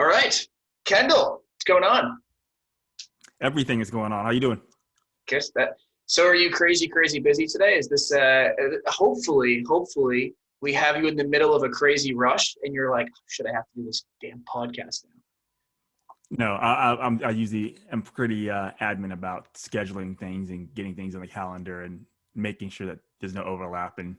All right, Kendall, what's going on? Everything is going on. How you doing? Guess that. So, are you crazy, crazy busy today? Is this hopefully, we have you in the middle of a crazy rush, and you're like, should I have to do this damn podcast now? No, I usually am pretty adamant about scheduling things and getting things on the calendar and making sure that there's no overlap. And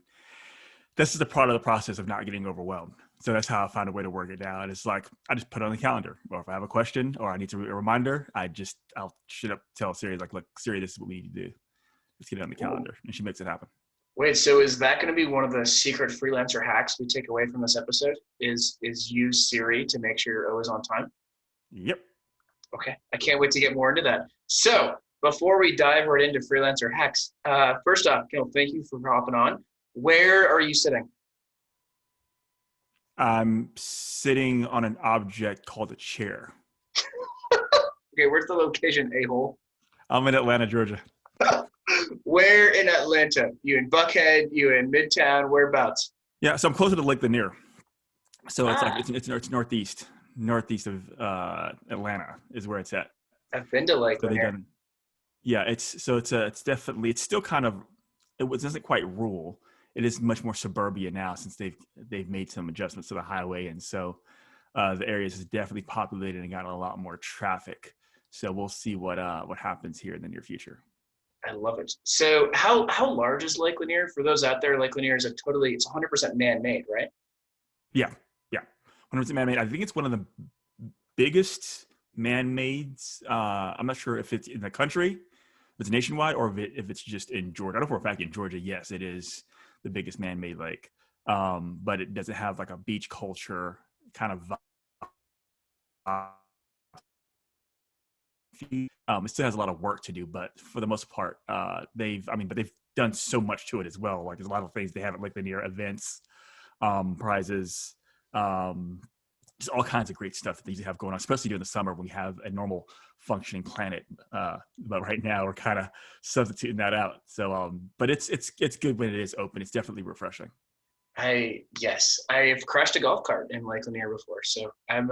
this is a part of the process of not getting overwhelmed. So that's how I find a way to work it out. It's like I just put it on the calendar, or if I have a question or I need a reminder, I'll shit up tell Siri like, look, Siri, this is what we need to do. Let's get it on the Ooh. calendar, and she makes it happen. Wait, so is that going to be one of the secret freelancer hacks we take away from this episode? Is use Siri to make sure you're always on time? Yep. Okay, I can't wait to get more into that. So, before we dive right into freelancer hacks, first off, Kendall, thank you for hopping on. Where are you sitting? I'm sitting on an object called a chair. Okay, where's the location, a-hole? I'm in Atlanta, Georgia. Where in Atlanta? You in Buckhead? You in Midtown? Whereabouts? Yeah, so I'm closer to Lake Lanier. So it's like Ah, it's northeast of Atlanta is where it's at. I've been to Lake So they've Lanier. done, yeah. It's definitely it's still kind of doesn't quite rural. It is much more suburbia now since they've made some adjustments to the highway, and so the areas is definitely populated and got a lot more traffic. So we'll see what happens here in the near future. I love it. So, how large is Lake Lanier? For those out there, Lake Lanier is it's 100% man-made, right? Yeah, yeah, 100% man-made. I think it's one of the biggest man-mades. I'm not sure if it's in the country, if it's nationwide, or if it's just in Georgia. I know for a fact in Georgia, yes, it is the biggest man-made lake. But it doesn't have like a beach culture kind of vibe. It still has a lot of work to do, but for the most part, they've done so much to it as well. Like there's a lot of things they have at Lake Lanier, events, prizes, um, just all kinds of great stuff that they usually have going on, especially during the summer when we have a normal functioning planet. But right now we're kind of substituting that out. So, but it's good when it is open. It's definitely refreshing. Yes, I've crashed a golf cart in Lake Lanier before, so I'm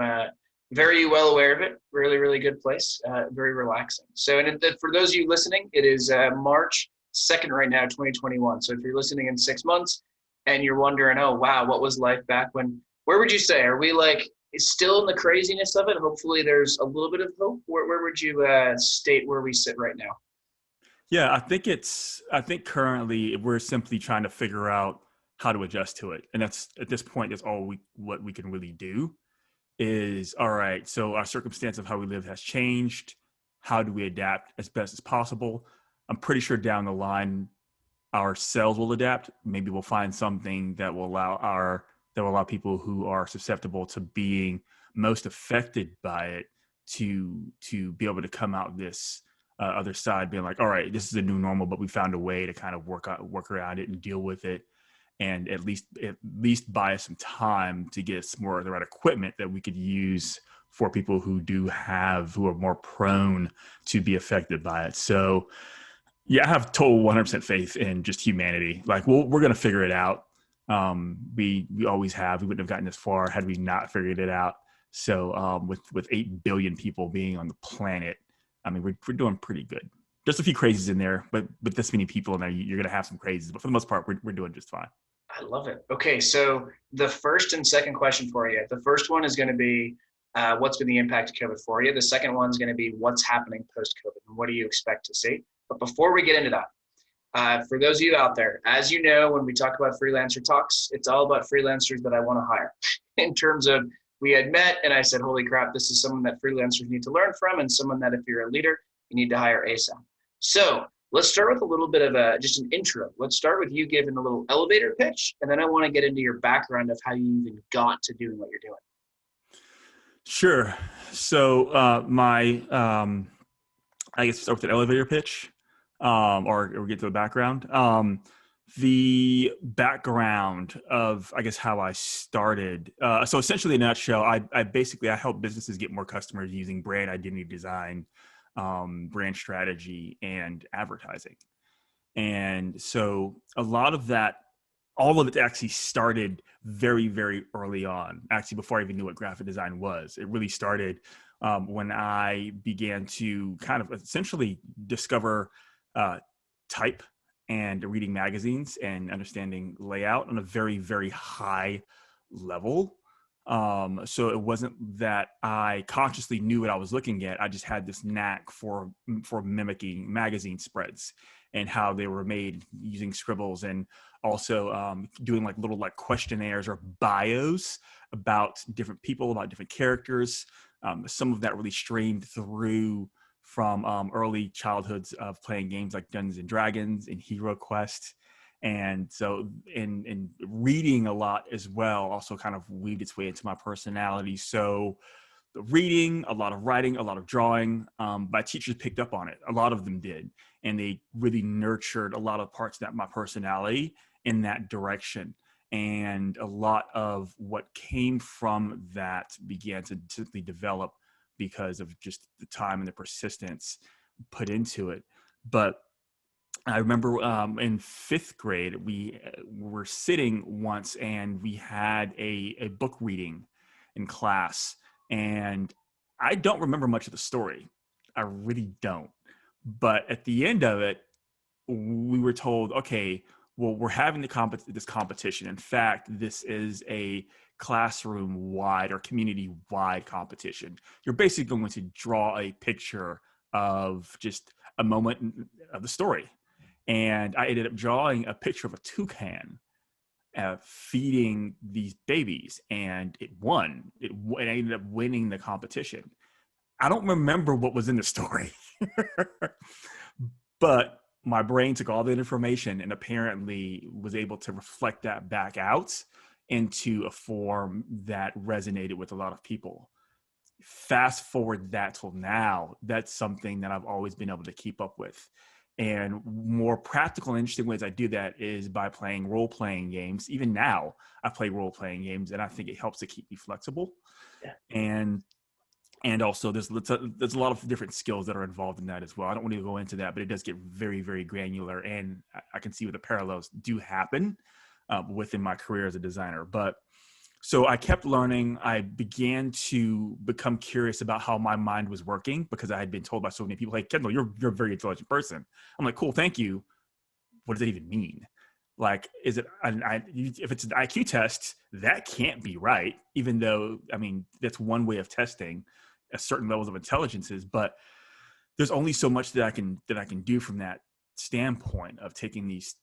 very well aware of it. Really, really good place. Very relaxing. So, for those of you listening, it is March 2nd right now, 2021. So, if you're listening in 6 months and you're wondering, oh wow, what was life back when? Where would you say? Are we like still in the craziness of it? Hopefully, there's a little bit of hope. Where would you state where we sit right now? Yeah, I think currently we're simply trying to figure out how to adjust to it. And that's at this point, that's what we can really do is all right. So our circumstance of how we live has changed. How do we adapt as best as possible? I'm pretty sure down the line, our cells will adapt. Maybe we'll find something that will allow people who are susceptible to being most affected by it to be able to come out this other side, being like, all right, this is a new normal, but we found a way to kind of work around it and deal with it, and at least buy us some time to get some more of the right equipment that we could use for people who are more prone to be affected by it. So yeah, I have total 100% faith in just humanity. Like we're going to figure it out. We always have. We wouldn't have gotten this far had we not figured it out. So with 8 billion people being on the planet, I mean we're doing pretty good. There's a few crazies in there, but with this many people in there, you're going to have some crazies. But for the most part, we're doing just fine. I love it. Okay, so the first and second question for you. The first one is going to be what's been the impact of COVID for you? The second one is going to be what's happening post COVID and what do you expect to see? But before we get into that, for those of you out there, as you know, when we talk about freelancer talks, it's all about freelancers that I want to hire. In terms of we had met and I said, holy crap, this is someone that freelancers need to learn from and someone that if you're a leader, you need to hire ASAP. So let's start with a little bit of just an intro. Let's start with you giving a little elevator pitch, and then I want to get into your background of how you even got to doing what you're doing. Sure. So my I guess start with an elevator pitch, or get to the background. The background of I guess how I started. So essentially, in a nutshell, I help businesses get more customers using brand identity design, brand strategy, and advertising. And so a lot of that all of it actually started very, very early on, actually before I even knew what graphic design was. It really started when I began to kind of essentially discover uh, type and reading magazines and understanding layout on a very, very high level. So it wasn't that I consciously knew what I was looking at. I just had this knack for mimicking magazine spreads and how they were made using scribbles, and also doing like little like questionnaires or bios about different people, about different characters. Some of that really streamed through from early childhoods of playing games like Dungeons and Dragons and Hero Quest. And so in reading a lot as well also kind of weaved its way into my personality. So the reading, a lot of writing, a lot of drawing, my teachers picked up on it. A lot of them did. And they really nurtured a lot of parts of that, my personality in that direction. And a lot of what came from that began to simply develop because of just the time and the persistence put into it. But I remember in fifth grade, we were sitting once and we had a book reading in class. And I don't remember much of the story. I really don't. But at the end of it, we were told, okay, well, we're having this competition. In fact, this is a classroom wide or community wide competition. You're basically going to draw a picture of just a moment of the story. And I ended up drawing a picture of a toucan feeding these babies, and it won. It ended up winning the competition. I don't remember what was in the story, but my brain took all that information and apparently was able to reflect that back out into a form that resonated with a lot of people. Fast forward that till now, that's something that I've always been able to keep up with. And more practical and interesting ways I do that is by playing role-playing games. Even now, I play role-playing games, and I think it helps to keep me flexible. Yeah. And also there's a lot of different skills that are involved in that as well. I don't want to go into that, but it does get very, very granular, and I can see where the parallels do happen within my career as a designer. But so I kept learning. I began to become curious about how my mind was working because I had been told by so many people, "Hey, Kendall, you're a very intelligent person." I'm like, "Cool, thank you. What does that even mean? Like, is it if it's an IQ test, that can't be right, even though, I mean, that's one way of testing a certain levels of intelligences, but there's only so much that I can do from that standpoint of taking these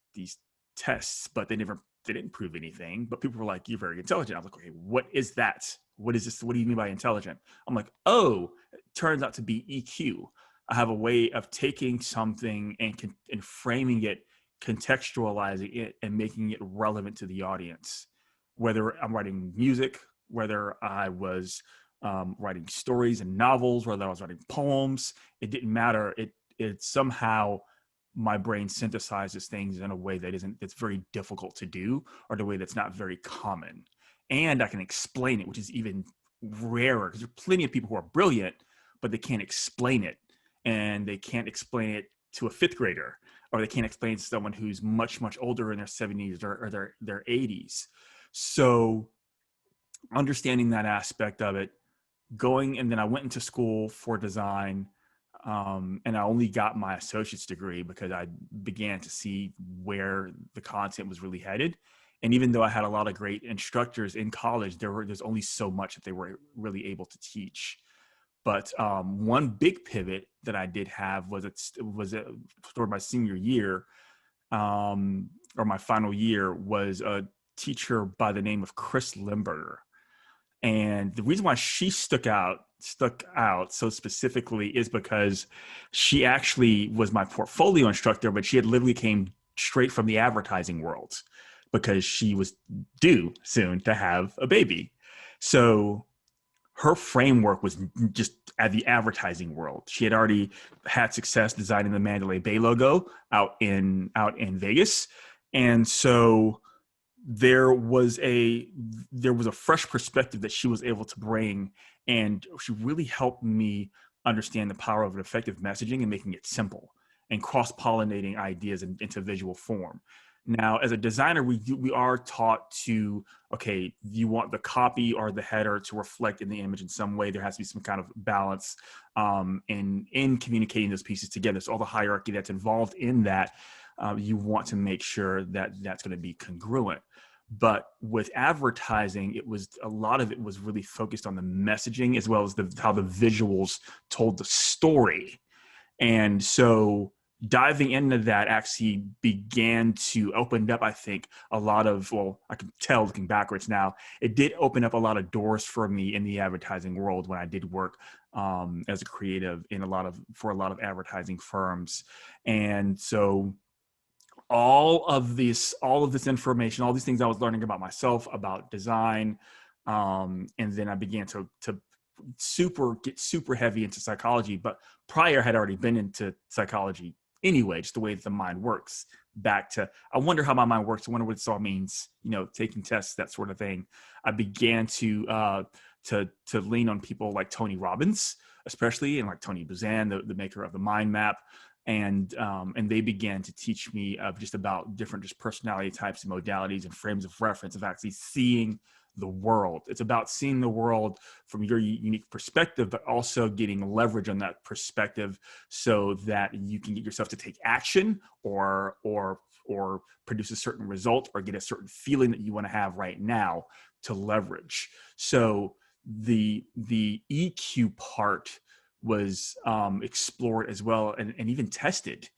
tests, but they didn't prove anything. But people were like, "You're very intelligent." I was like, "Okay, what is that? What is this? What do you mean by intelligent?" I'm like, "Oh, it turns out to be EQ. I have a way of taking something and framing it, contextualizing it, and making it relevant to the audience. Whether I'm writing music, whether I was writing stories and novels, whether I was writing poems, it didn't matter. It somehow my brain synthesizes things in a way that's very difficult to do, or the way that's not very common. And I can explain it, which is even rarer because there are plenty of people who are brilliant, but they can't explain it. And they can't explain it to a fifth grader, or they can't explain it to someone who's much, much older in their 70s or their 80s. So understanding that aspect of it, and then I went into school for design, and I only got my associate's degree because I began to see where the content was really headed. And even though I had a lot of great instructors in college, there's only so much that they were really able to teach. But one big pivot that I did have was toward my senior year, or my final year, was a teacher by the name of Chris Limburger. And the reason why she stuck out so specifically is because she actually was my portfolio instructor, but she had literally came straight from the advertising world because she was due soon to have a baby. So her framework was just at the advertising world. She had already had success designing the Mandalay Bay logo out in Vegas. And so there was a fresh perspective that she was able to bring, and she really helped me understand the power of effective messaging and making it simple and cross-pollinating ideas into visual form. Now, as a designer, we are taught to, okay, you want the copy or the header to reflect in the image in some way. There has to be some kind of balance in communicating those pieces together. So all the hierarchy that's involved in that, you want to make sure that that's going to be congruent. But with advertising, a lot of it was really focused on the messaging as well as how the visuals told the story. And so diving into that actually began to open up, I think, a lot of, well, I can tell looking backwards now, it did open up a lot of doors for me in the advertising world when I did work as a creative for a lot of advertising firms. And so all of this information, all these things I was learning about myself, about design, and then I began to get super heavy into psychology. But prior, had already been into psychology anyway, just the way that the mind works. Back to, I wonder how my mind works. I wonder what this all means. Taking tests, that sort of thing. I began to lean on people like Tony Robbins, especially, and like Tony Buzan, the maker of the mind map. And they began to teach me of just about different just personality types and modalities and frames of reference of actually seeing the world. It's about seeing the world from your unique perspective, but also getting leverage on that perspective so that you can get yourself to take action or produce a certain result or get a certain feeling that you want to have right now to leverage. So the EQ part was explored as well, and even tested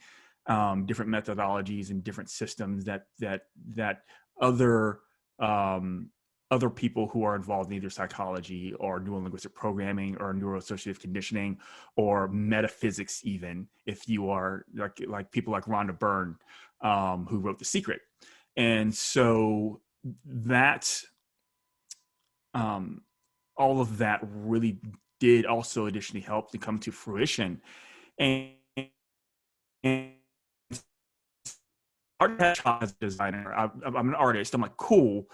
different methodologies and different systems that other people who are involved in either psychology or neurolinguistic programming or neuroassociative conditioning or metaphysics, even if you are like people like Rhonda Byrne, who wrote The Secret. And so that all of that really did also additionally help to come to fruition. And as a designer, I'm an artist. I'm like, cool,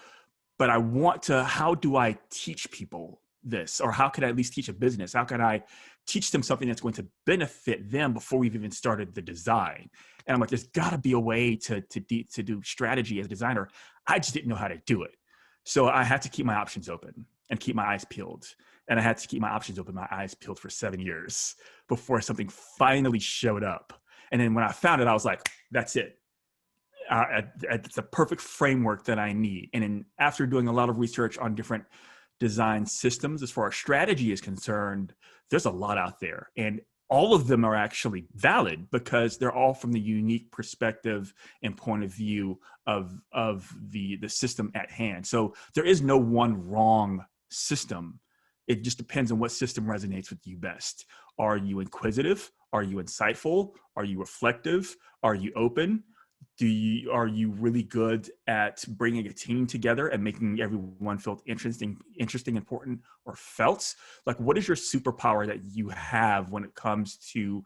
but how do I teach people this? Or how could I at least teach a business? How can I teach them something that's going to benefit them before we've even started the design? And I'm like, there's got to be a way to do strategy as a designer. I just didn't know how to do it. So I had to keep my options open and keep my eyes peeled. And I had to keep my options open, my eyes peeled for 7 years before something finally showed up. And then when I found it, I was like, that's it. It's a perfect framework that I need. And then after doing a lot of research on different design systems, as far as strategy is concerned, there's a lot out there. And all of them are actually valid because they're all from the unique perspective and point of view of the system at hand. So there is no one wrong system. It just depends on what system resonates with you best. Are you inquisitive? Are you insightful? Are you reflective? Are you open? Are you really good at bringing a team together and making everyone feel interesting, important, or felt? Like, what is your superpower that you have when it comes to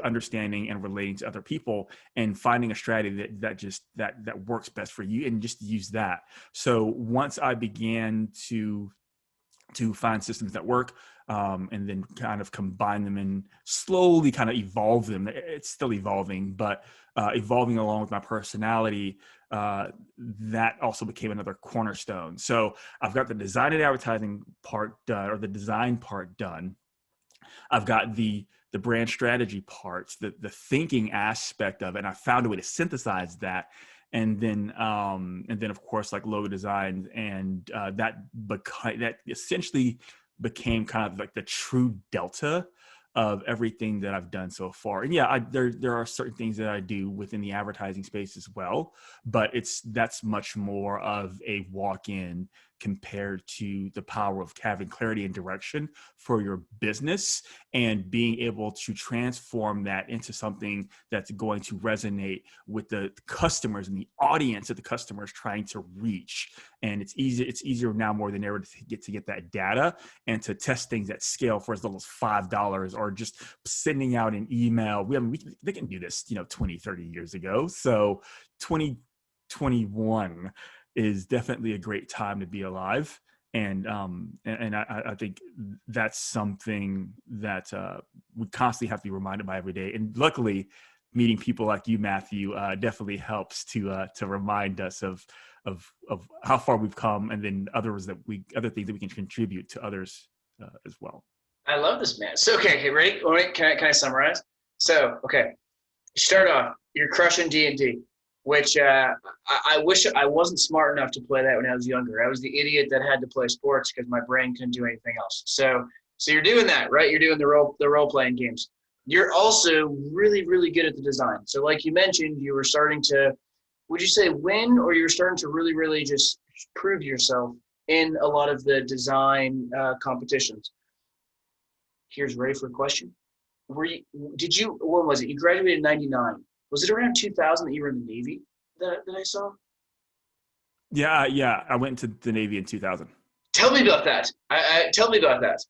understanding and relating to other people and finding a strategy that works best for you, and just use that. So once I began to find systems that work, and then kind of combine them and slowly kind of evolve them. It's still evolving, but evolving along with my personality, that also became another cornerstone. So I've got the design and advertising part done, or the design part done. I've got the brand strategy parts, the thinking aspect of it, and I found a way to synthesize that. And then of course, like logo design, and that essentially became kind of like the true delta of everything that I've done so far. And yeah, there are certain things that I do within the advertising space as well, but that's much more of a walk-in compared to the power of having clarity and direction for your business and being able to transform that into something that's going to resonate with the customers and the audience that the customer is trying to reach. And it's easier now more than ever to get that data and to test things at scale for as little as $5 or just sending out an email. They can do this, 20, 30 years ago. So 2021 is definitely a great time to be alive. And I think that's something that we constantly have to be reminded by every day. And luckily, meeting people like you, Matthew, definitely helps to remind us of how far we've come, and then other things that we can contribute to others as well. I love this, man. So, okay, ready? All right, can I summarize? So, okay, start off. You're crushing D&D, which I wish I wasn't smart enough to play that when I was younger. I was the idiot that had to play sports because my brain couldn't do anything else. So you're doing that, right? You're doing the role playing games. You're also really, really good at the design. So, like you mentioned, you were starting to, would you say win, or you were starting to really, really just prove yourself in a lot of the design competitions? Here's ready for a question. When was it? You graduated in 99. Was it around 2000 that you were in the Navy that I saw? Yeah. I went to the Navy in 2000. Tell me about that. Tell me about that.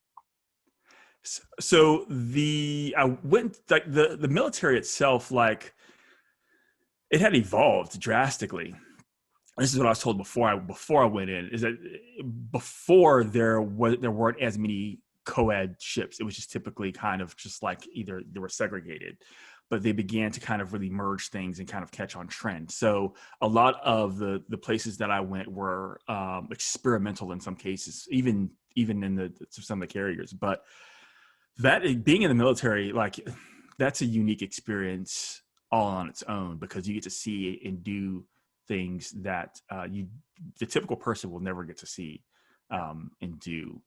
So I went, like, the military itself, like, it had evolved drastically. This is what I was told before I went in, is that before there weren't as many co-ed ships. It was just typically kind of just like either they were segregated, but they began to kind of really merge things and kind of catch on trend. So a lot of the places that I went were experimental in some cases, even in some of the carriers. But that, being in the military, like, that's a unique experience all on its own, because you get to see and do things that the typical person will never get to see and do.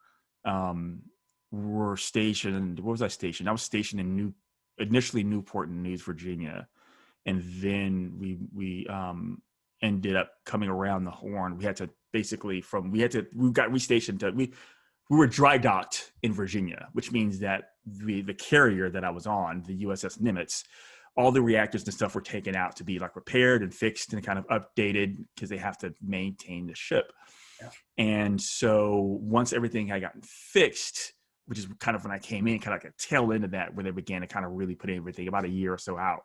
We're stationed. Where was I stationed? I was stationed in initially Newport News, Virginia, and then we ended up coming around the Horn. We had to basically we got restationed to we were dry docked in Virginia, which means that the carrier that I was on, the USS Nimitz, all the reactors and stuff were taken out to be, like, repaired and fixed and kind of updated, because they have to maintain the ship. Yeah. And so once everything had gotten fixed, which is kind of when I came in, kind of like a tail end of that, where they began to kind of really put everything about a year or so out,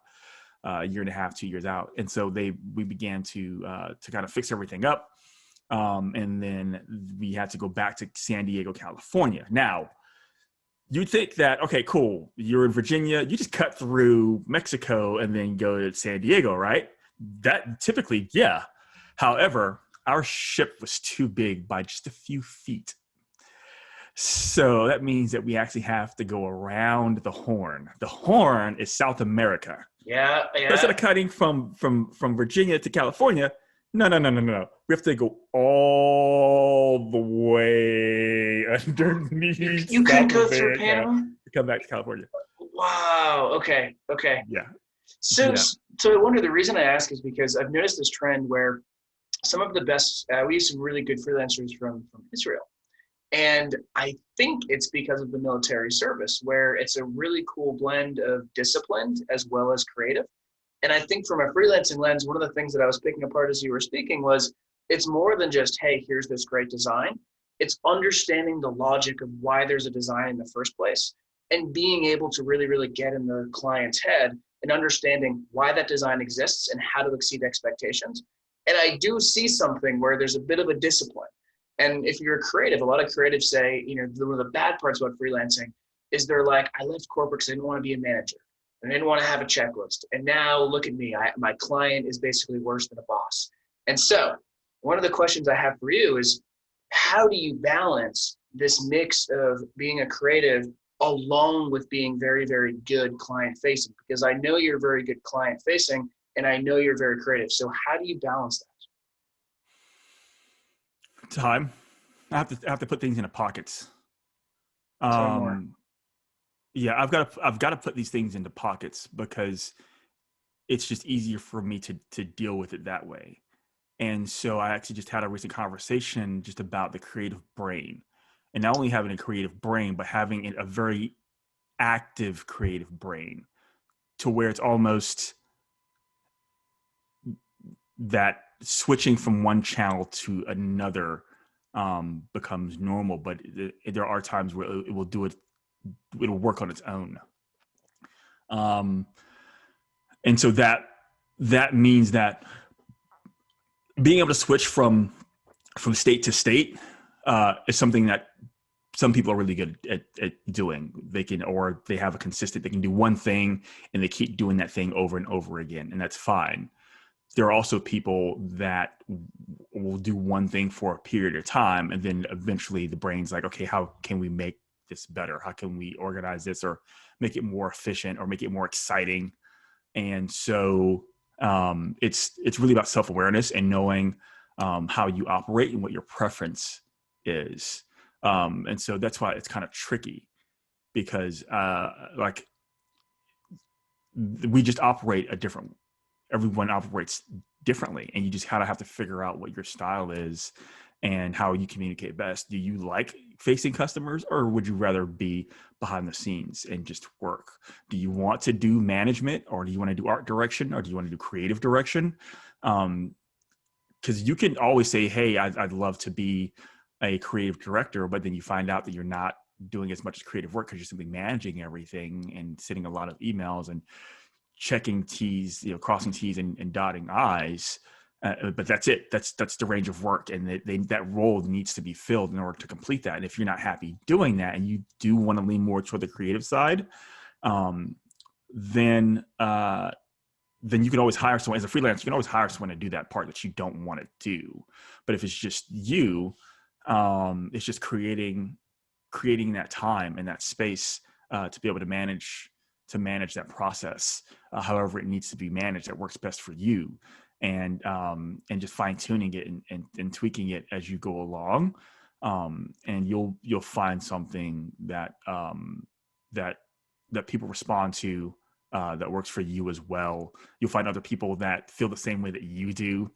a year and a half, 2 years out. And so we began to kind of fix everything up. And then we had to go back to San Diego, California. Now, you'd think that, okay, cool, you're in Virginia, you just cut through Mexico and then go to San Diego, right? That typically, yeah. However, our ship was too big by just a few feet. So that means that we actually have to go around the Horn. The Horn is South America. Yeah. So instead of cutting from Virginia to California, no. We have to go all the way underneath. You couldn't go through Panama to come back to California. Wow. Okay. Yeah. So I wonder, the reason I ask is because I've noticed this trend where some of the best, we use some really good freelancers from Israel. And I think it's because of the military service, where it's a really cool blend of disciplined as well as creative. And I think from a freelancing lens, one of the things that I was picking apart as you were speaking was, it's more than just, hey, here's this great design. It's understanding the logic of why there's a design in the first place, and being able to really, really get in the client's head and understanding why that design exists and how to exceed expectations. And I do see something where there's a bit of a discipline. And if you're a creative, a lot of creatives say, one of the bad parts about freelancing is they're like, I left corporate because I didn't want to be a manager. I didn't want to have a checklist. And now look at me. My client is basically worse than a boss. And so one of the questions I have for you is, how do you balance this mix of being a creative along with being very, very good client facing? Because I know you're very good client facing, and I know you're very creative. So how do you balance that? Time. I have to put things into pockets. Yeah, I've got to put these things into pockets, because it's just easier for me to deal with it that way. And so I actually just had a recent conversation just about the creative brain, and not only having a creative brain, but having a very active creative brain, to where it's almost that switching from one channel to another becomes normal. But there are times where it will do it. It'll work on its own. And so that means that being able to switch from state to state is something that some people are really good at doing. They can, or they have a consistent, they can do one thing and they keep doing that thing over and over again, and that's fine. There are also people that will do one thing for a period of time, and then eventually the brain's like, okay, how can we make this better? How can we organize this or make it more efficient or make it more exciting? And so it's really about self-awareness and knowing how you operate and what your preference is. And so that's why it's kind of tricky, because like we just operate a different, everyone operates differently, and you just kind of have to figure out what your style is and how you communicate best. Do you like facing customers, or would you rather be behind the scenes and just work? Do you want to do management, or do you want to do art direction, or do you want to do creative direction? Because you can always say, hey, I'd love to be a creative director, but then you find out that you're not doing as much creative work because you're simply managing everything and sending a lot of emails and checking T's, crossing T's and dotting I's. But that's it. That's the range of work, and that role needs to be filled in order to complete that. And if you're not happy doing that, and you do want to lean more toward the creative side, then you can always hire someone as a freelancer. You can always hire someone to do that part that you don't want to do. But if it's just you, it's just creating that time and that space to be able to manage that process, however it needs to be managed, that works best for you, and just fine tuning it and tweaking it as you go along, and you'll find something that that people respond to, that works for you as well. You'll find other people that feel the same way that you do,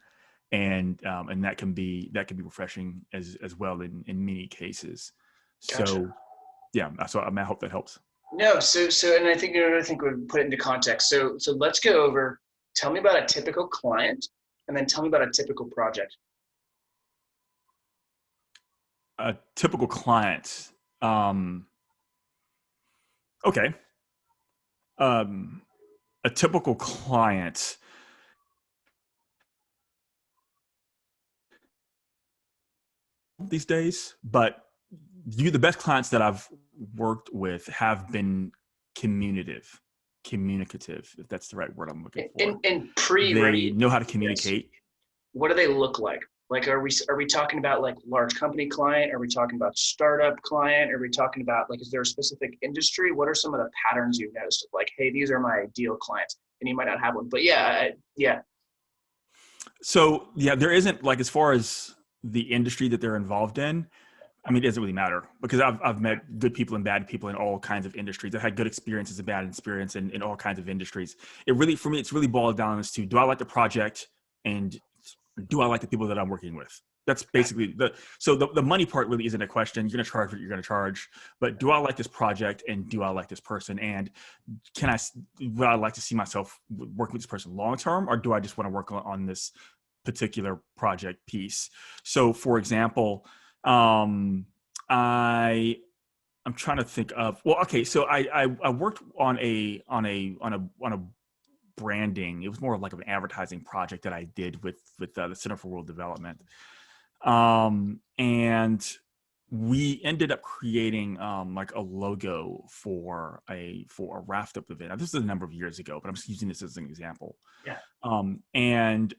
and that can be refreshing as well in many cases. Gotcha. So yeah, so I hope that helps. No, so, and I think we'll put it into context. So let's go over. Tell me about a typical client, and then tell me about a typical project. A typical client. Okay. A typical client. These days, but the best clients that I've worked with have been communicative, if that's the right word I'm looking for. And they know how to communicate. Yes. What do they look like? Like, are we talking about like large company client? Are we talking about startup client? Are we talking about like, is there a specific industry? What are some of the patterns you've noticed of like, hey, these are my ideal clients, and you might not have one, but yeah. So yeah, there isn't, like, as far as the industry that they're involved in, I mean, it doesn't really matter, because I've met good people and bad people in all kinds of industries. I've had good experiences and bad experience in all kinds of industries. It really, for me, it's really boiled down as to, do I like the project, and do I like the people that I'm working with? That's basically the money part really isn't a question. You're going to charge what you're going to charge, but do I like this project, and do I like this person? And would I like to see myself working with this person long-term, or do I just want to work on this particular project piece? So for example, I'm trying to think of, well, okay. So I worked on a branding. It was more like an advertising project that I did with the Center for World Development. And we ended up creating like a logo for a Raft Up event. Now, this is a number of years ago, but I'm just using this as an example. Yeah. And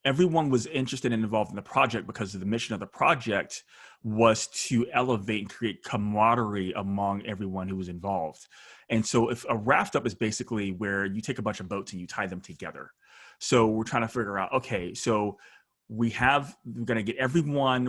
everyone was interested and involved in the project because the mission of the project was to elevate and create camaraderie among everyone who was involved. And so if a raft up is basically where you take a bunch of boats and you tie them together. So we're trying to figure out, okay, so we're going to get everyone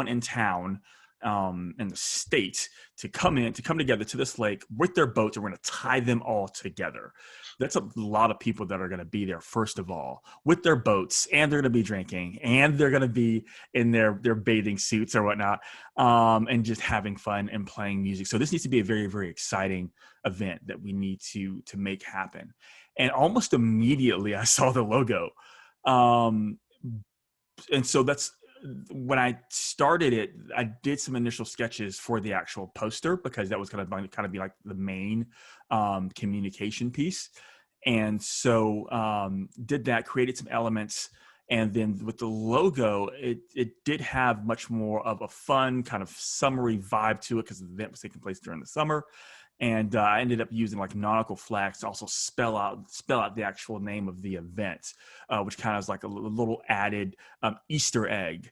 in town, in the state, to come together to this lake with their boats, and we're going to tie them all together. That's a lot of people that are going to be there, first of all, with their boats, and they're going to be drinking, and they're going to be in their bathing suits or whatnot, and just having fun and playing music. So this needs to be a very, very exciting event that we need to make happen. And almost immediately I saw the logo. And so that's when I started it. I did some initial sketches for the actual poster, because that was going to be like the main communication piece. And so did that, created some elements, And then with the logo, it did have much more of a fun kind of summery vibe to it because the event was taking place during the summer. And I ended up using like nautical flags to also spell out the actual name of the event, which kind of is like a little added Easter egg,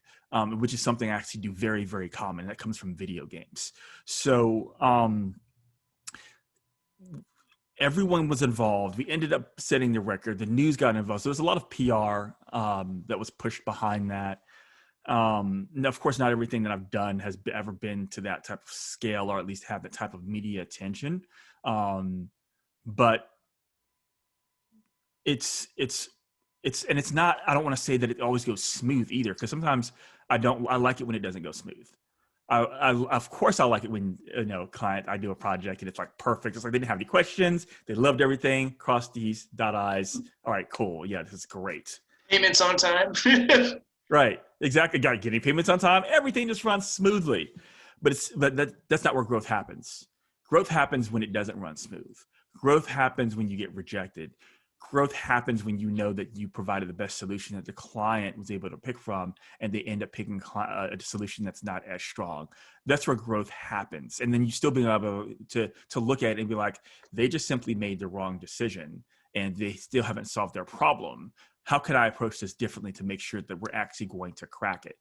which is something I actually do very, very common. That comes from video games. So everyone was involved. We ended up setting the record. The news got involved. So there's a lot of PR that was pushed behind that. And of course, not everything that I've done has ever been to that type of scale, or at least have that type of media attention. But it's and it's not. I don't want to say that it always goes smooth either, because sometimes I don't. I like it when it doesn't go smooth. Of course I like it when, client, I do a project and it's like perfect. It's like they didn't have any questions. They loved everything. Cross T's, dot I's. All right, cool. Yeah, this is great. Payments on time. Right. Exactly. Got getting payments on time. Everything just runs smoothly. But that's not where growth happens. Growth happens when it doesn't run smooth. Growth happens when you get rejected. Growth happens when you know that you provided the best solution that the client was able to pick from, and they end up picking a solution that's not as strong. That's where growth happens. And then you still being able to look at it and be like, they just simply made the wrong decision and they still haven't solved their problem. How can I approach this differently to make sure that we're actually going to crack it?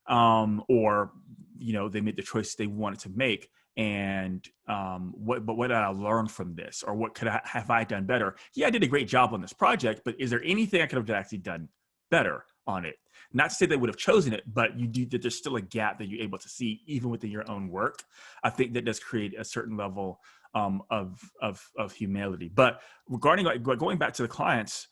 Or, they made the choice they wanted to make. And what did I learn from this? Or what have I done better? Yeah, I did a great job on this project, but is there anything I could have actually done better on it? Not to say they would have chosen it, but you do that there's still a gap that you're able to see even within your own work. I think that does create a certain level of humility. But regarding going back to the clients,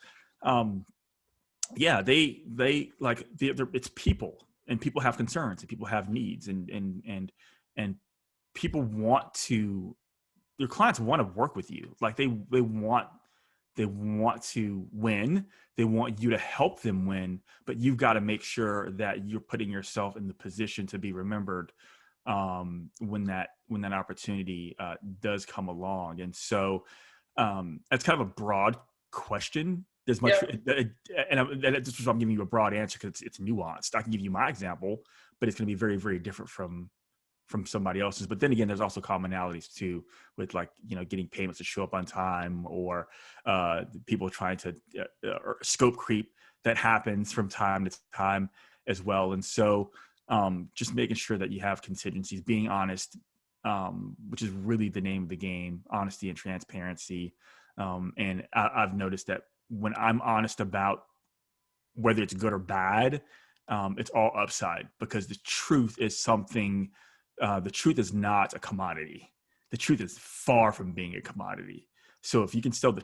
yeah, it's people, and people have concerns, and people have needs, and people your clients want to work with you. Like they want to win. They want you to help them win, but you've got to make sure that you're putting yourself in the position to be remembered when that opportunity does come along. And so that's kind of a broad question. There's much, and this is why I'm giving you a broad answer, because it's nuanced. I can give you my example, but it's going to be very, very different from somebody else's. But then again, there's also commonalities too, with getting payments to show up on time, or people trying to or scope creep that happens from time to time as well. And so just making sure that you have contingencies, being honest, which is really the name of the game, honesty and transparency. And I've noticed that when I'm honest about whether it's good or bad, it's all upside, because the truth is something. The truth is not a commodity. The truth is far from being a commodity. So if you can tell the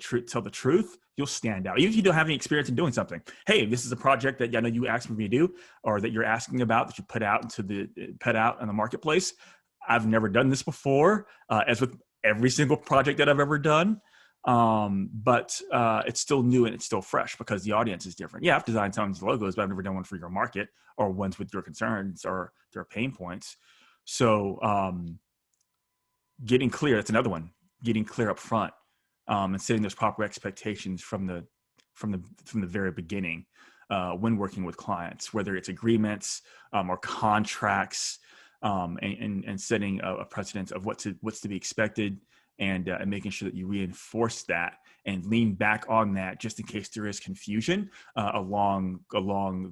truth, you'll stand out. Even if you don't have any experience in doing something. Hey, this is a project that I know you asked me to do, or that you're asking about, that you put out in the marketplace. I've never done this before, as with every single project that I've ever done. But it's still new and it's still fresh because the audience is different. Yeah, I've designed tons of logos, but I've never done one for your market or ones with your concerns or their pain points. So getting clear, that's another one. Getting clear up front, and setting those proper expectations from the very beginning when working with clients, whether it's agreements or contracts, and setting a precedent of what's to be expected, and making sure that you reinforce that and lean back on that just in case there is confusion along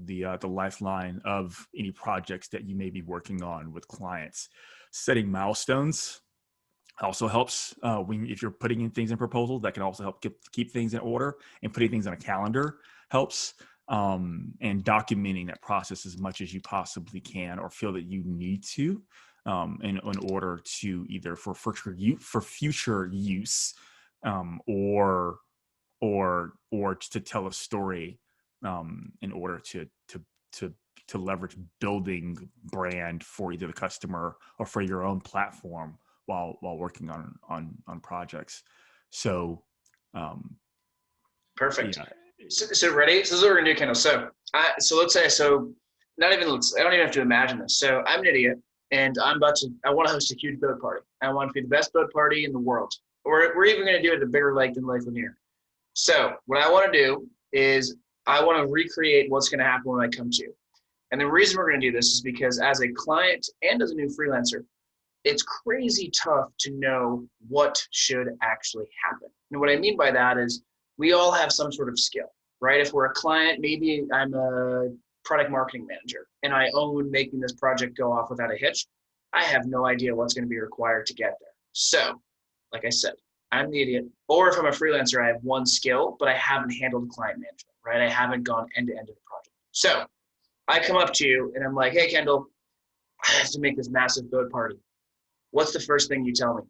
the lifeline of any projects that you may be working on with clients. Setting milestones also helps if you're putting in things in proposals. That can also help keep things in order, and putting things on a calendar helps. And documenting that process as much as you possibly can, or feel that you need to, in order to either for future use, or to tell a story, in order to leverage building brand for either the customer or for your own platform while working on projects. So Perfect. Yeah. So ready? So this is what we're gonna do, Kendall. So let's say, I don't even have to imagine this. So I'm an idiot, and I want to host a huge boat party. I want to be the best boat party in the world. We're even gonna do it at a bigger lake than Lake Lanier. So what I want to do is I want to recreate what's going to happen when I come to you. And the reason we're going to do this is because as a client and as a new freelancer, it's crazy tough to know what should actually happen. And what I mean by that is we all have some sort of skill, right? If we're a client, maybe I'm a product marketing manager and I own making this project go off without a hitch. I have no idea what's going to be required to get there. So, like I said, I'm the idiot. Or if I'm a freelancer, I have one skill, but I haven't handled client management, right? I haven't gone end to end of the project. So I come up to you and I'm like, hey, Kendall, I have to make this massive boat party. What's the first thing you tell me?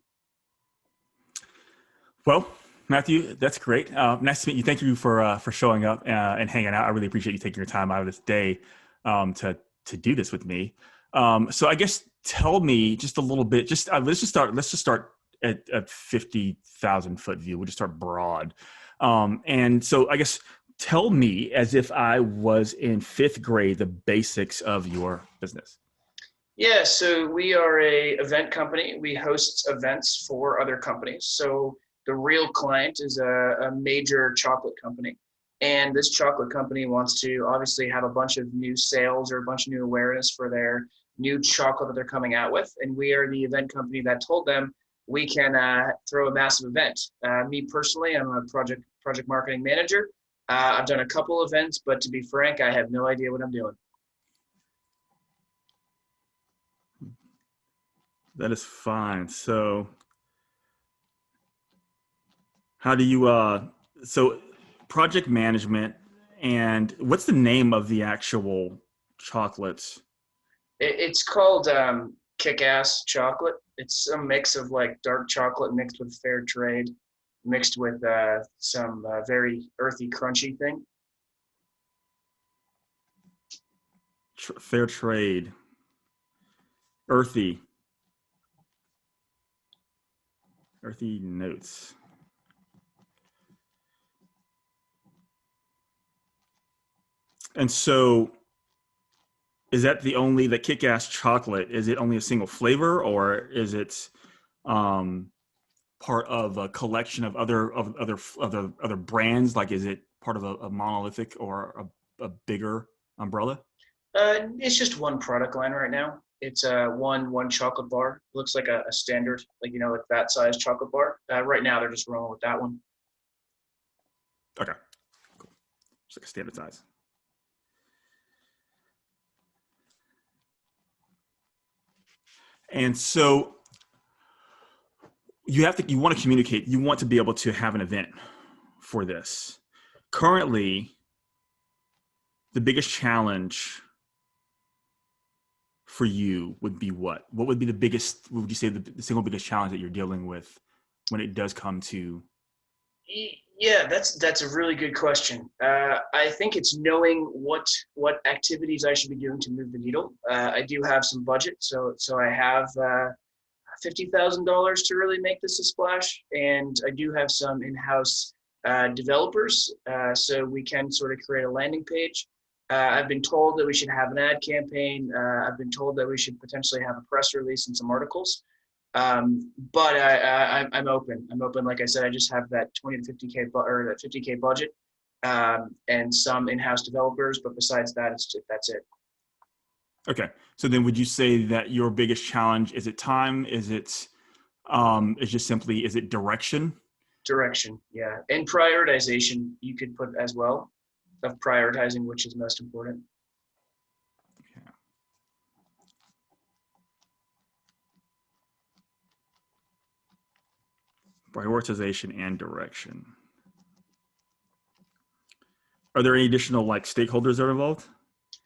Well, Matthew, that's great. Nice to meet you. Thank you for showing up and hanging out. I really appreciate you taking your time out of this day to do this with me. So I guess tell me just a little bit. Just let's just start at 50,000 foot view. We'll just start broad. And so I guess tell me, as if I was in fifth grade, the basics of your business. Yeah, so we are a event company. We host events for other companies. So the real client is a major chocolate company. And this chocolate company wants to obviously have a bunch of new sales or a bunch of new awareness for their new chocolate that they're coming out with. And we are the event company that told them we can throw a massive event. Me personally, I'm a project marketing manager. I've done a couple events, but to be frank, I have no idea what I'm doing. That is fine. So how do you so project management, and what's the name of the actual chocolates? It's called Kick-Ass chocolate. It's a mix of like dark chocolate mixed with fair trade, mixed with some very earthy, crunchy thing. Fair trade, earthy, earthy notes. And so is that the kick-ass chocolate? Is it only a single flavor, or is it um, part of a collection of other brands? Like, is it part of a monolithic or a bigger umbrella? It's just one product line right now. It's one chocolate bar. Looks like a standard, like like that size chocolate bar. Right now, they're just rolling with that one. Okay, cool. Just like a standard size. And so you want to communicate. You want to be able to have an event for this. Currently, the biggest challenge for you would be what? What would be the biggest, what would you say the single biggest challenge that you're dealing with when it does come to? Yeah, that's a really good question. I think it's knowing what activities I should be doing to move the needle. I do have some budget, so I have $50,000 to really make this a splash, and I do have some in-house developers, so we can sort of create a landing page. I've been told that we should have an ad campaign. I've been told that we should potentially have a press release and some articles. But I'm open. I'm open. Like I said, I just have that 20 to 50K or that 50K budget, and some in-house developers. But besides that, that's it. Okay. So then would you say that your biggest challenge, is it time? Is it, is just simply, is it direction? Direction, yeah. And prioritization, you could put as well, of prioritizing which is most important. Okay. Prioritization and direction. Are there any additional like stakeholders that are involved?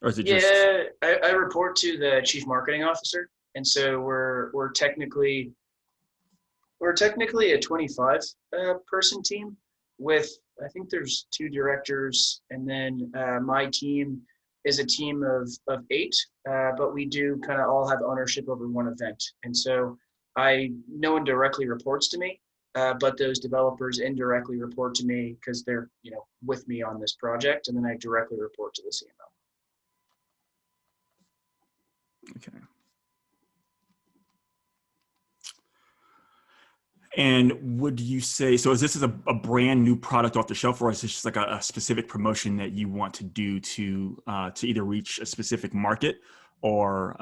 Or is it just? Yeah, I report to the chief marketing officer. And so we're technically a 25 person team with, I think there's 2 directors, and then my team is a team of 8, but we do kind of all have ownership over one event. And so no one directly reports to me, but those developers indirectly report to me because they're with me on this project, and then I directly report to the CMO. Okay. And would you say, so is this a brand new product off the shelf, or is this just like a specific promotion that you want to do to either reach a specific market or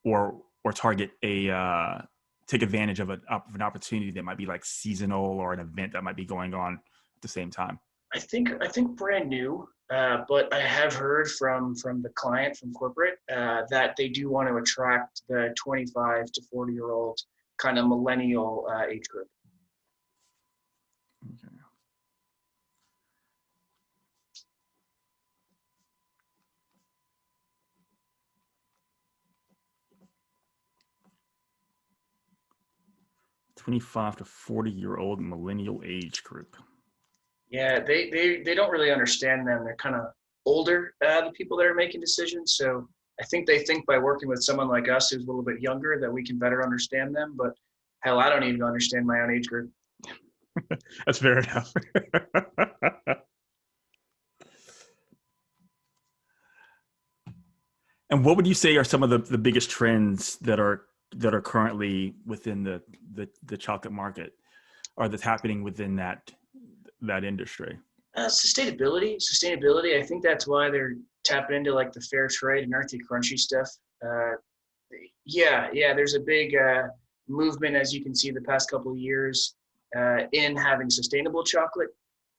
or target take advantage of an opportunity that might be like seasonal or an event that might be going on at the same time? I think brand new, but I have heard from the client from corporate that they do want to attract the 25 to 40-year-old kind of millennial age group. Okay. 25 to 40-year-old millennial age group. Yeah, they don't really understand them. They're kind of older, the people that are making decisions. So I think they think by working with someone like us who's a little bit younger that we can better understand them. But hell, I don't even understand my own age group. That's fair enough. And what would you say are some of the biggest trends that are currently within the chocolate market, or that's happening within that industry? Sustainability. I think that's why they're tapping into like the fair trade and earthy crunchy stuff. Uh, yeah. There's a big movement, as you can see, the past couple of years in having sustainable chocolate.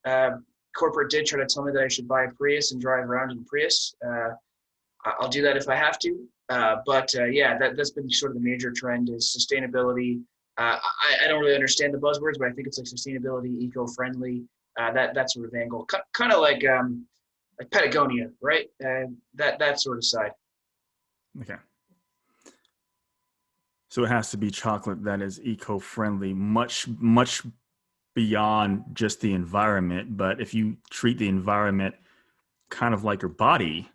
Uh, Corporate did try to tell me that I should buy a Prius and drive around in a Prius. I'll do that if I have to. Yeah, that's been sort of the major trend is sustainability. I don't really understand the buzzwords, but I think it's like sustainability, eco-friendly, that sort of angle, kind of like Patagonia, right? That sort of side. Okay. So it has to be chocolate that is eco-friendly, much beyond just the environment. But if you treat the environment kind of like your body,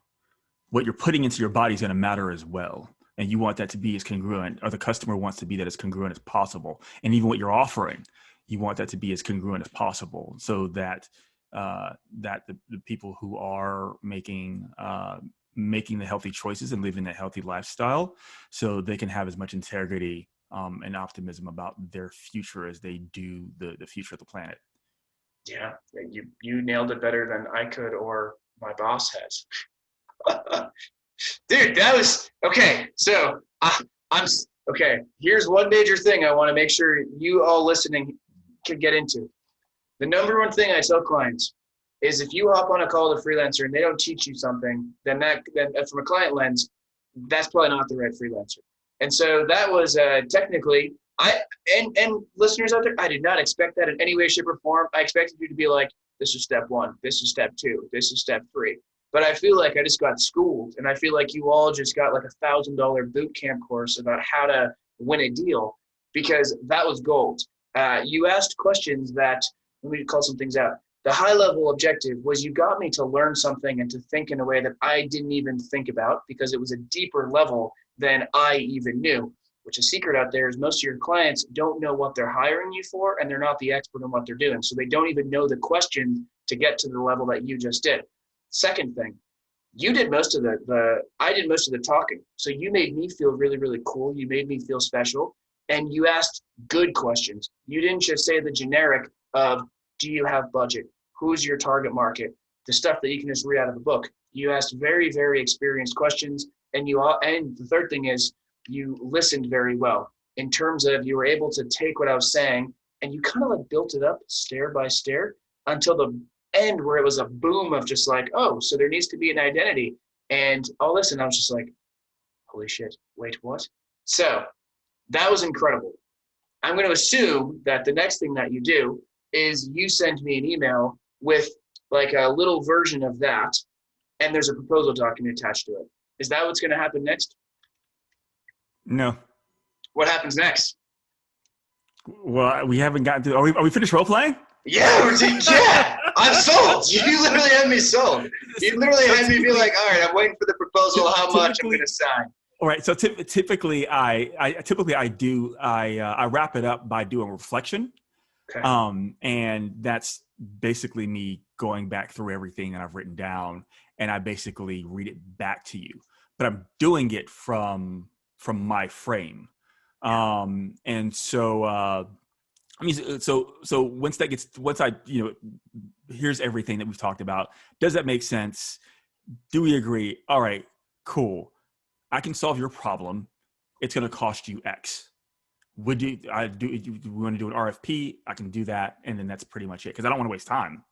what you're putting into your body is going to matter as well. And you want that to be as congruent, or the customer wants to be that as congruent as possible. And even what you're offering, you want that to be as congruent as possible, so that the people who are making the healthy choices and living a healthy lifestyle, so they can have as much integrity and optimism about their future as they do the future of the planet. Yeah, you nailed it better than I could or my boss has. Dude, that was okay. So I'm okay. Here's one major thing I want to make sure you all listening can get into. The number one thing I tell clients is if you hop on a call to freelancer and they don't teach you something, then from a client lens, that's probably not the right freelancer. And so that was technically and listeners out there, I did not expect that in any way, shape, or form. I expected you to be like, this is step one, this is step two, this is step three. But I feel like I just got schooled, and I feel like you all just got like $1,000 boot camp course about how to win a deal, because that was gold. You asked questions that, let me call some things out. The high level objective was you got me to learn something and to think in a way that I didn't even think about, because it was a deeper level than I even knew. Which a secret out there is most of your clients don't know what they're hiring you for, and they're not the expert in what they're doing. So they don't even know the question to get to the level that you just did. Second thing, you did most of I did most of the talking. So you made me feel really, really cool. You made me feel special. And you asked good questions. You didn't just say the generic of, do you have budget? Who's your target market? The stuff that you can just read out of the book. You asked very, very experienced questions. And the third thing is you listened very well in terms of you were able to take what I was saying and you kind of like built it up stair by stair until the end where it was a boom of just like, oh, so there needs to be an identity. And all this, and I was just like, holy shit, wait, what? So that was incredible. I'm going to assume that the next thing that you do is you send me an email with like a little version of that, and there's a proposal document attached to it. Is that what's going to happen next? No. What happens next? Well, we haven't gotten to. Are we finished role playing? Yeah, I'm sold. You literally had me sold. You literally had me be like, all right, I'm waiting for the proposal. How much I'm going to sign? All right. So typically, I wrap it up by doing reflection, Okay. and that's basically me going back through everything that I've written down, and I basically read it back to you. But I'm doing it from my frame. And so, I mean, so once I, here's everything that we've talked about. Does that make sense? Do we agree? All right, cool. I can solve your problem. It's going to cost you X. Do we want to do an RFP? I can do that. And then that's pretty much it. Cause I don't want to waste time.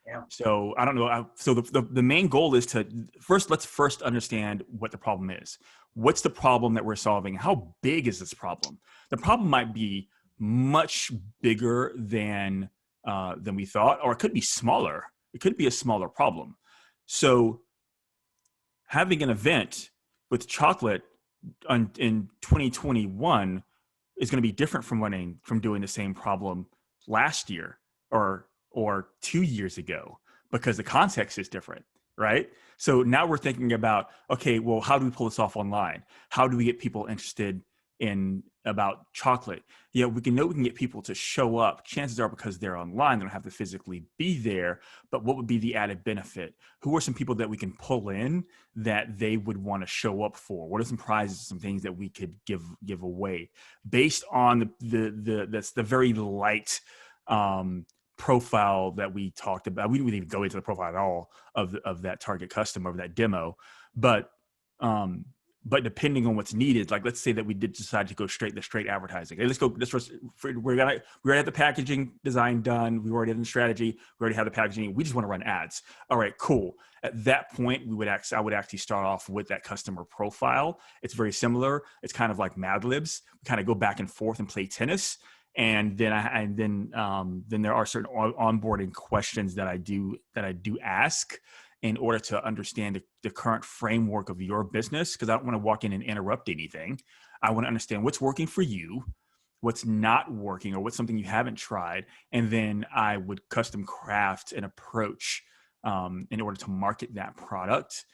Yeah. So I don't know. So the main goal is to let's first understand what the problem is. What's the problem that we're solving? How big is this problem? The problem might be much bigger than we thought, or it could be smaller. It could be a smaller problem. So having an event with chocolate in 2021 is going to be different from doing the same problem last year or 2 years ago, because the context is different, right? So now we're thinking about, okay, well, how do we pull this off online? How do we get people interested in about chocolate? Yeah, we can get people to show up. Chances are, because they're online, they don't have to physically be there. But what would be the added benefit? Who are some people that we can pull in that they would want to show up for? What are some prizes, some things that we could give away based on that's the very light profile that we talked about? We didn't even go into the profile at all of that target customer, of that demo, but depending on what's needed, like let's say that we did decide to go straight advertising. Hey, we already have the packaging design done. We already have the strategy. We already have the packaging. We just want to run ads. All right, cool. At that point, I would actually start off with that customer profile. It's very similar. It's kind of like Mad Libs. We kind of go back and forth and play tennis. And then there are certain onboarding questions that I do ask in order to understand the current framework of your business, because I don't want to walk in and interrupt anything. I want to understand what's working for you, what's not working, or what's something you haven't tried, and then I would custom craft an approach in order to market that product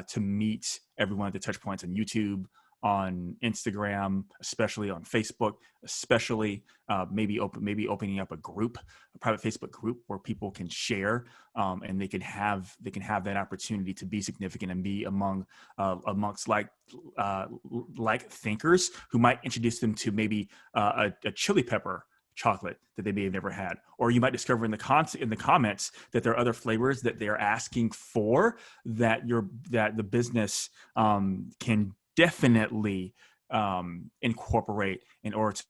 to meet everyone at the touch points on YouTube, on Instagram, especially on Facebook, especially maybe opening up a private Facebook group where people can share and they can have that opportunity to be significant and be amongst like thinkers who might introduce them to maybe a chili pepper chocolate that they may have never had. Or you might discover in the comments that there are other flavors that they're asking for that the business can definitely incorporate in order to.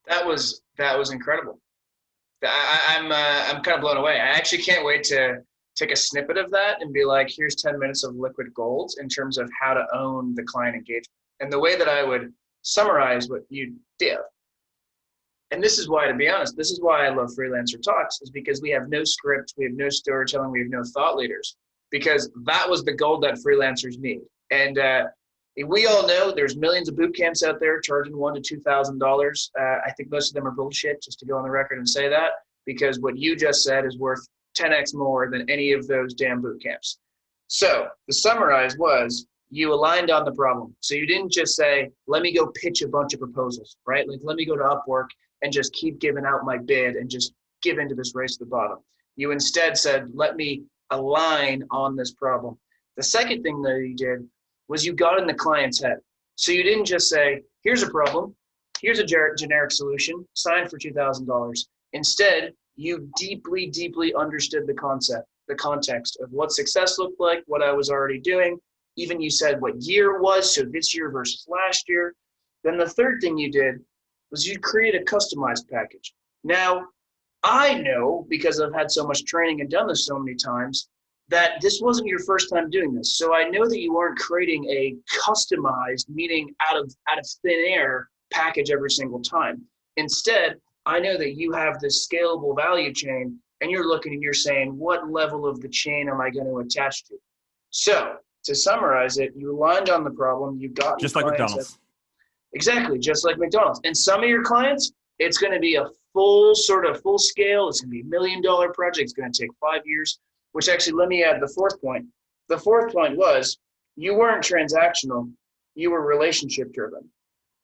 That was incredible. I'm kind of blown away. I actually can't wait to take a snippet of that and be like, here's 10 minutes of liquid gold in terms of how to own the client engagement. And the way that I would summarize what you did, and this is why, to be honest, this is why I love Freelancer Talks, is because we have no script, we have no storytelling, we have no thought leaders, because that was the gold that freelancers need. And we all know there's millions of boot camps out there charging $1,000 to $2,000. I think most of them are bullshit, just to go on the record and say that, because what you just said is worth 10x more than any of those damn boot camps. So the summarize was, you aligned on the problem. So you didn't just say, let me go pitch a bunch of proposals, right? Like, let me go to Upwork and just keep giving out my bid and just give into this race to the bottom. You instead said, let me align on this problem. The second thing that you did was you got in the client's head. So you didn't just say, here's a problem, here's a generic solution, sign for $2,000. Instead, you deeply, deeply understood the context of what success looked like, what I was already doing. Even you said what year it was, so this year versus last year. Then the third thing you did was you create a customized package. Now, I know, because I've had so much training and done this so many times, that this wasn't your first time doing this. So I know that you aren't creating a customized, meaning out of thin air package every single time. Instead, I know that you have this scalable value chain, and you're looking and you're saying, what level of the chain am I going to attach to? So to summarize it, you aligned on the problem. You got just like McDonald's. Exactly, just like McDonald's. And some of your clients, it's going to be a full scale. It's going to be $1 million project. It's going to take 5 years. Which actually, let me add the fourth point. The fourth point was, you weren't transactional. You were relationship driven.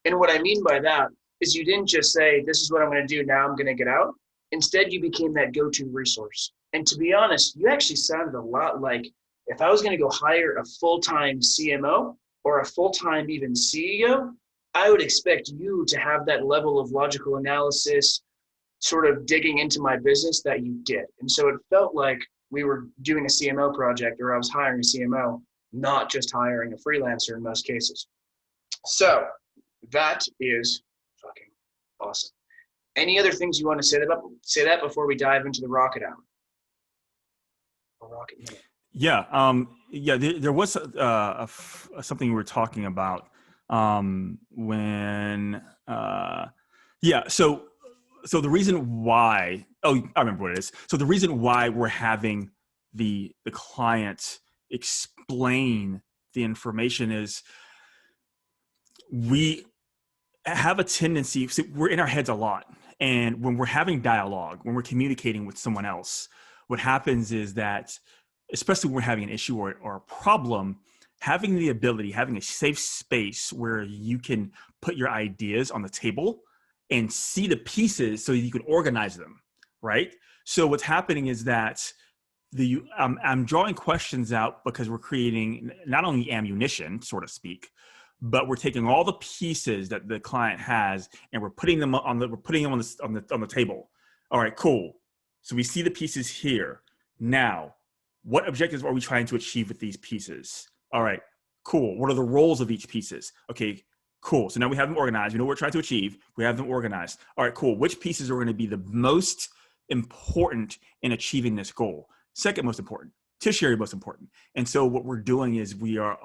And what I mean by that is, you didn't just say, this is what I'm going to do, now I'm going to get out. Instead, you became that go-to resource. And to be honest, you actually sounded a lot like if I was going to go hire a full-time CMO or a full-time even CEO, I would expect you to have that level of logical analysis, sort of digging into my business that you did. And so it felt like we were doing a CMO project, or I was hiring a CMO, not just hiring a freelancer in most cases. So that is fucking awesome. Any other things you want to say that before we dive into the rocket hour? Or rocket minute? Yeah. There was something we were talking about when. Yeah. So the reason why. Oh, I remember what it is. So the reason why we're having the client explain the information is we have a tendency. So we're in our heads a lot, and when we're having dialogue, when we're communicating with someone else, what happens is that, especially when we're having an issue or a problem, having the ability, having a safe space where you can put your ideas on the table and see the pieces so you can organize them, right? So what's happening is that I'm drawing questions out because we're creating not only ammunition, so to speak, but we're taking all the pieces that the client has and we're putting them on the table. All right, cool. So we see the pieces here. Now, what objectives are we trying to achieve with these pieces? All right, cool. What are the roles of each pieces? Okay, cool. So now we have them organized. We know what we're trying to achieve. We have them organized. All right, cool. Which pieces are going to be the most important in achieving this goal? Second most important, tertiary most important. And so what we're doing is we're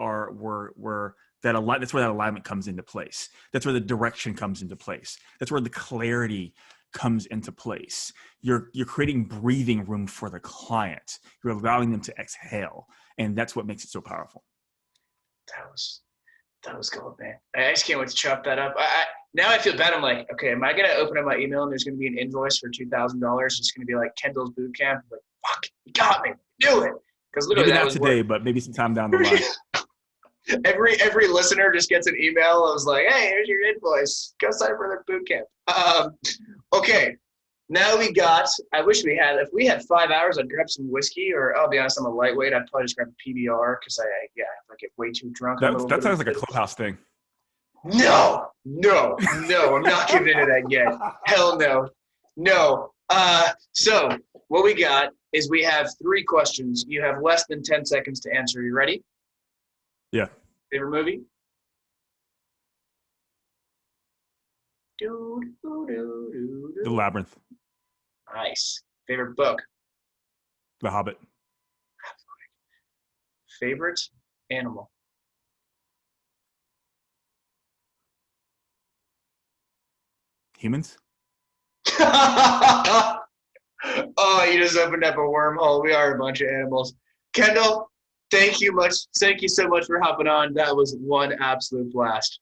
that's where that alignment comes into place. That's where the direction comes into place. That's where the clarity comes into place. You're creating breathing room for the client. You're allowing them to exhale. And that's what makes it so powerful. That was gold, man. I just can't wait to chop that up. Now I feel bad. I'm like, okay, am I going to open up my email and there's going to be an invoice for $2,000? It's going to be like Kendol's boot camp. I'm like, fuck, you got me. Do it. Because literally maybe not today, but maybe sometime down the line. Every listener just gets an email. I was like, hey, here's your invoice. Go sign up for their boot camp. Okay. Now if we had 5 hours, I'd grab some whiskey, or I'll be honest, I'm a lightweight. I'd probably just grab a PBR because I get way too drunk. That sounds like a clubhouse thing. No, I'm not giving into that yet. Hell no. No. So what we got is we have 3 questions. You have less than 10 seconds to answer. You ready? Yeah. Favorite movie? The Labyrinth. Nice. Favorite book? The Hobbit. Favorite animal? Humans. Oh, you just opened up a wormhole. We are a bunch of animals. Kendol, thank you so much for hopping on. That was one absolute blast.